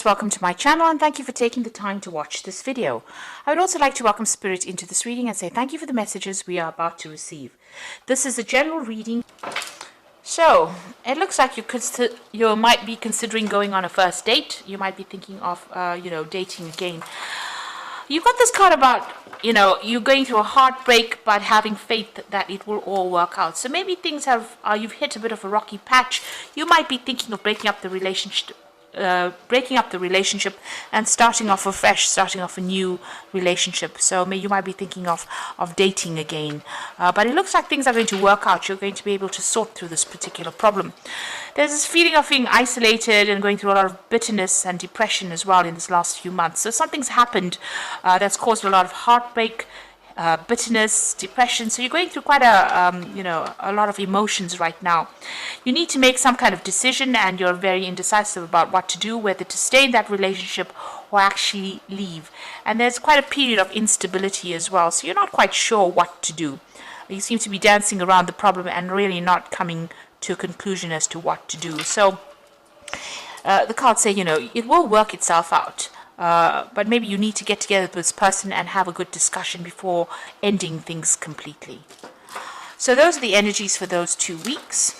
Welcome to my channel and thank you for taking the time to watch this video. I would also like to welcome Spirit into this reading and say thank you for the messages we are about to receive. This is a general reading. So, it looks like you might be considering going on a first date. You might be thinking of, dating again. You've got this card about, you're going through a heartbreak but having faith that it will all work out. So maybe things you've hit a bit of a rocky patch. You might be thinking of breaking up the relationship and starting off afresh, starting off a new relationship. So you might be thinking of dating again. But it looks like things are going to work out. You're going to be able to sort through this particular problem. There's this feeling of being isolated and going through a lot of bitterness and depression as well in this last few months. So something's happened that's caused a lot of heartbreak, bitterness, depression. So you're going through quite a lot of emotions right now. You need to make some kind of decision and you're very indecisive about what to do, whether to stay in that relationship or actually leave. And there's quite a period of instability as well. So you're not quite sure what to do. You seem to be dancing around the problem and really not coming to a conclusion as to what to do. So the cards say, it will work itself out. But maybe you need to get together with this person and have a good discussion before ending things completely. So those are the energies for those 2 weeks.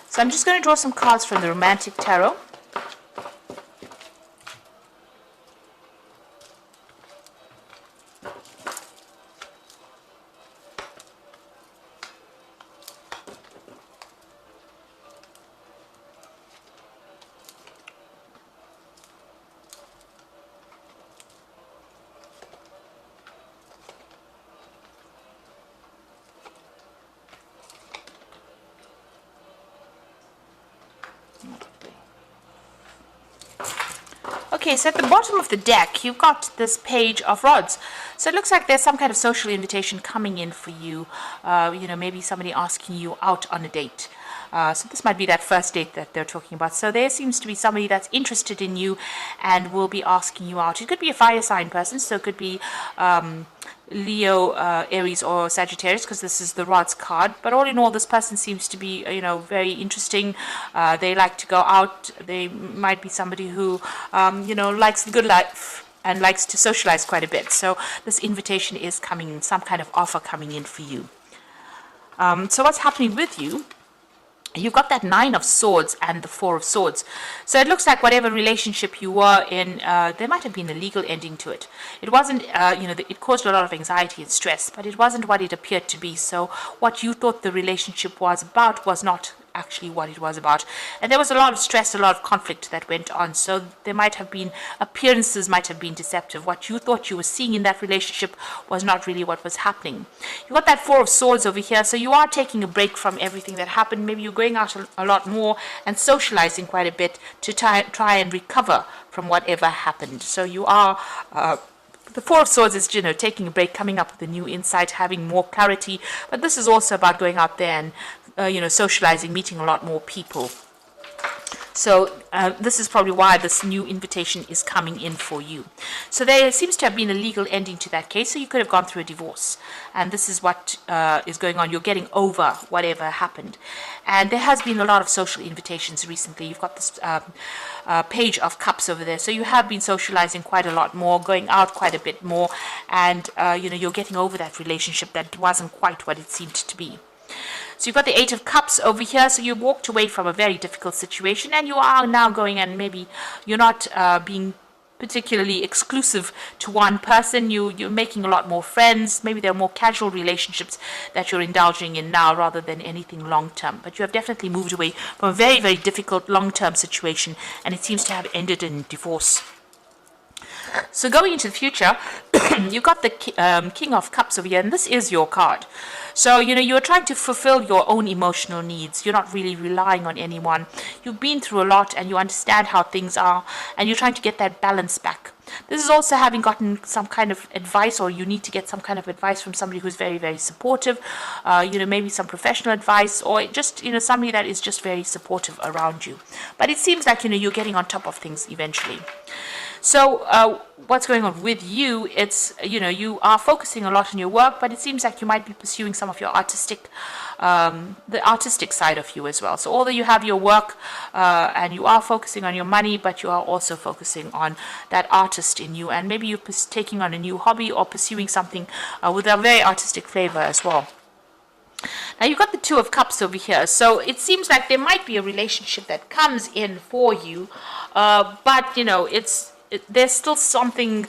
So I'm just going to draw some cards from the Romantic Tarot. Okay, so at the bottom of the deck, you've got this Page of Rods. So it looks like there's some kind of social invitation coming in for you. Maybe somebody asking you out on a date. So this might be that first date that they're talking about. So there seems to be somebody that's interested in you and will be asking you out. It could be a fire sign person, so it could be Leo, Aries or Sagittarius, because this is the Rods card. But all in all, this person seems to be, very interesting. They like to go out. They might be somebody who, likes the good life and likes to socialize quite a bit. So this invitation is coming in, some kind of offer coming in for you. So what's happening with you? You've got that 9 of Swords and the 4 of Swords. So it looks like whatever relationship you were in, there might have been a legal ending to it. It wasn't, it caused a lot of anxiety and stress, but it wasn't what it appeared to be. So what you thought the relationship was about was not actually what it was about. And there was a lot of stress, a lot of conflict that went on. So there might have been, appearances might have been deceptive. What you thought you were seeing in that relationship was not really what was happening. You got that 4 of Swords over here. So you are taking a break from everything that happened. Maybe you're going out a lot more and socializing quite a bit to try and recover from whatever happened. So you are the 4 of Swords is, taking a break, coming up with a new insight, having more clarity. But this is also about going out there and socializing, meeting a lot more people. So this is probably why this new invitation is coming in for you. So there seems to have been a legal ending to that case. So you could have gone through a divorce. And this is what is going on. You're getting over whatever happened. And there has been a lot of social invitations recently. You've got this Page of Cups over there. So you have been socializing quite a lot more, going out quite a bit more. And, you're getting over that relationship that wasn't quite what it seemed to be. So you've got the 8 of Cups over here. So you walked away from a very difficult situation and you are now going, and maybe you're not being particularly exclusive to one person. You're making a lot more friends. Maybe there are more casual relationships that you're indulging in now rather than anything long-term. But you have definitely moved away from a very, very difficult long-term situation, and it seems to have ended in divorce. So going into the future, you've got the King of Cups over here, and this is your card. So, you're trying to fulfill your own emotional needs. You're not really relying on anyone. You've been through a lot and you understand how things are, and you're trying to get that balance back. This is also having gotten some kind of advice, or you need to get some kind of advice from somebody who's very, very supportive, maybe some professional advice, or just, somebody that is just very supportive around you. But it seems like, you're getting on top of things eventually. So what's going on with you? It's, you are focusing a lot on your work, but it seems like you might be pursuing some of your the artistic side of you as well. So although you have your work and you are focusing on your money, but you are also focusing on that artist in you, and maybe you're taking on a new hobby or pursuing something with a very artistic flavor as well. Now you've got the Two of Cups over here, so it seems like there might be a relationship that comes in for you, but there's still something.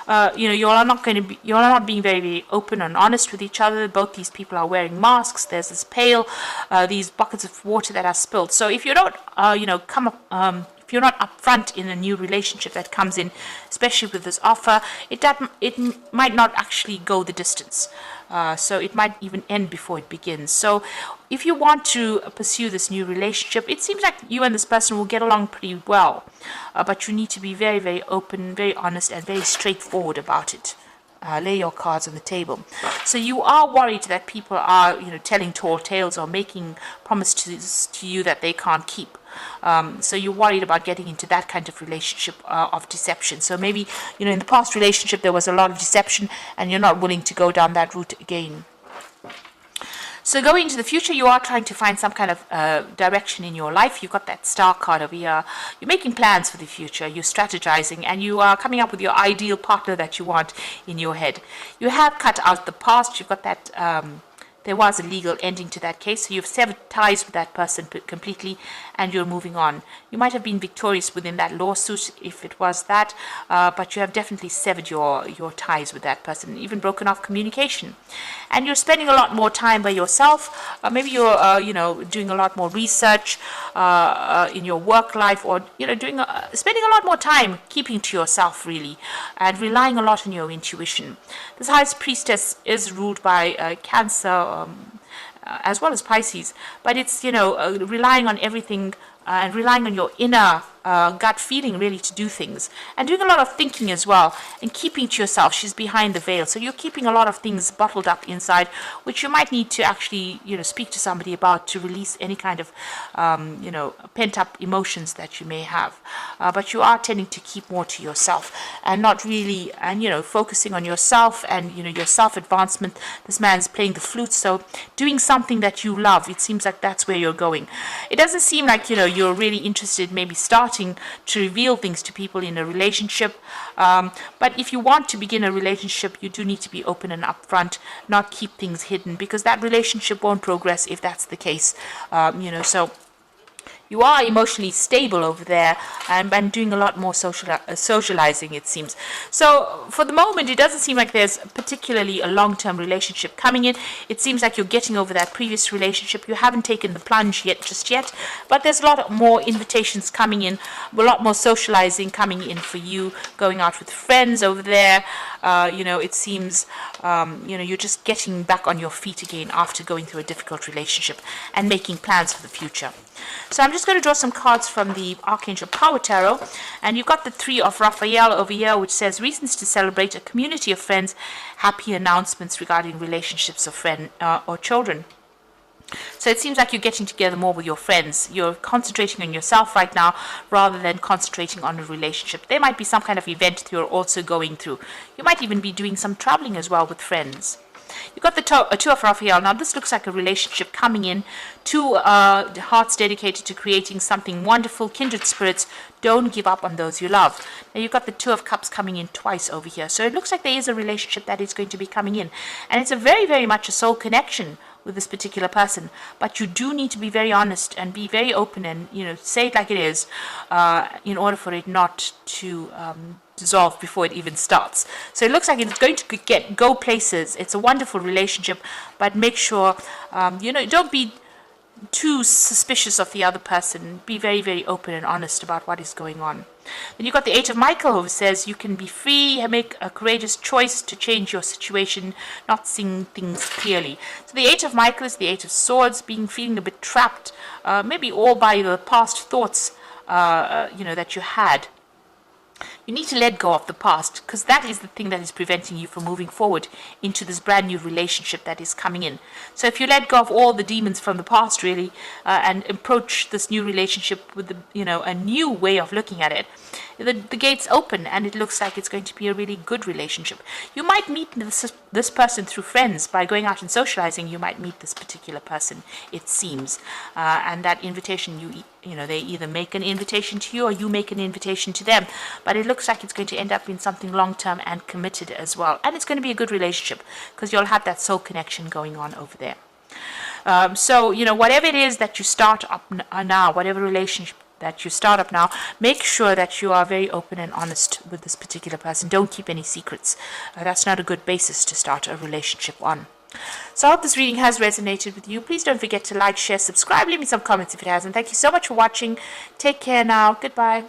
You're not being very, very open and honest with each other. Both these people are wearing masks. There's this pail, these buckets of water that are spilled. So if you don't, if you're not upfront in a new relationship that comes in, especially with this offer, it might not actually go the distance. So it might even end before it begins. So if you want to pursue this new relationship, it seems like you and this person will get along pretty well. But you need to be very, very open, very honest, and very straightforward about it. Lay your cards on the table. So you are worried that people are, telling tall tales or making promises to you that they can't keep. So you're worried about getting into that kind of relationship of deception. So maybe, in the past relationship there was a lot of deception and you're not willing to go down that route again. So going into the future, you are trying to find some kind of direction in your life. You've got that star card over here. You're making plans for the future. You're strategizing, and you are coming up with your ideal partner that you want in your head. You have cut out the past. You've got that there was a legal ending to that case, so you've severed ties with that person completely, and you're moving on. You might have been victorious within that lawsuit if it was that, but you have definitely severed your ties with that person, even broken off communication. And you're spending a lot more time by yourself. Maybe you're doing a lot more research in your work life, or spending a lot more time keeping to yourself, really, and relying a lot on your intuition. This High Priestess is ruled by Cancer, as well as Pisces, but it's relying on everything and relying on your inner gut feeling, really, to do things, and doing a lot of thinking as well, and keeping to yourself. She's behind the veil, so you're keeping a lot of things bottled up inside, which you might need to actually speak to somebody about, to release any kind of pent up emotions that you may have. But you are tending to keep more to yourself and not really, and focusing on yourself and your self advancement. This man's playing the flute, so doing something that you love. It seems like that's where you're going. It doesn't seem like you're really interested, maybe starting to reveal things to people in a relationship, but if you want to begin a relationship, you do need to be open and upfront, not keep things hidden, because that relationship won't progress if that's the case. So you are emotionally stable over there, and doing a lot more socializing, it seems. So for the moment, it doesn't seem like there's particularly a long-term relationship coming in. It seems like you're getting over that previous relationship. You haven't taken the plunge just yet, but there's a lot more invitations coming in, a lot more socializing coming in for you, going out with friends over there. It seems, you're just getting back on your feet again after going through a difficult relationship and making plans for the future. So I'm just going to draw some cards from the Archangel Power Tarot, and you've got the Three of Raphael over here, which says reasons to celebrate, a community of friends, happy announcements regarding relationships of friend or children. So it seems like you're getting together more with your friends. You're concentrating on yourself right now rather than concentrating on a relationship. There might be some kind of event that you're also going through. You might even be doing some traveling as well with friends. You've got the Two of Raphael. Now, this looks like a relationship coming in. Two hearts dedicated to creating something wonderful, kindred spirits. Don't give up on those you love. Now, you've got the Two of Cups coming in twice over here. So it looks like there is a relationship that is going to be coming in. And it's a very, very much a soul connection with this particular person. But you do need to be very honest and be very open and, say it like it is, in order for it not to dissolve before it even starts. So it looks like it's going to go places. It's a wonderful relationship, but make sure, don't be too suspicious of the other person. Be very, very open and honest about what is going on. Then you've got the Eight of Michael, who says you can be free, make a courageous choice to change your situation, not seeing things clearly. So the Eight of Michael is the Eight of Swords, feeling a bit trapped, maybe all by the past thoughts, that you had. You need to let go of the past, because that is the thing that is preventing you from moving forward into this brand new relationship that is coming in. So if you let go of all the demons from the past, really, and approach this new relationship with a new way of looking at it, the gates open, and it looks like it's going to be a really good relationship. You might meet this person through friends. By going out and socializing, you might meet this particular person, it seems. And that invitation, they either make an invitation to you or you make an invitation to them. But it looks like it's going to end up in something long-term and committed as well. And it's going to be a good relationship because you'll have that soul connection going on over there. So, whatever it is that you start up now, whatever relationship that you start up now, make sure that you are very open and honest with this particular person. Don't keep any secrets. That's not a good basis to start a relationship on. So I hope this reading has resonated with you. Please don't forget to like, share, subscribe, leave me some comments if it hasn't. Thank you so much for watching. Take care now. Goodbye.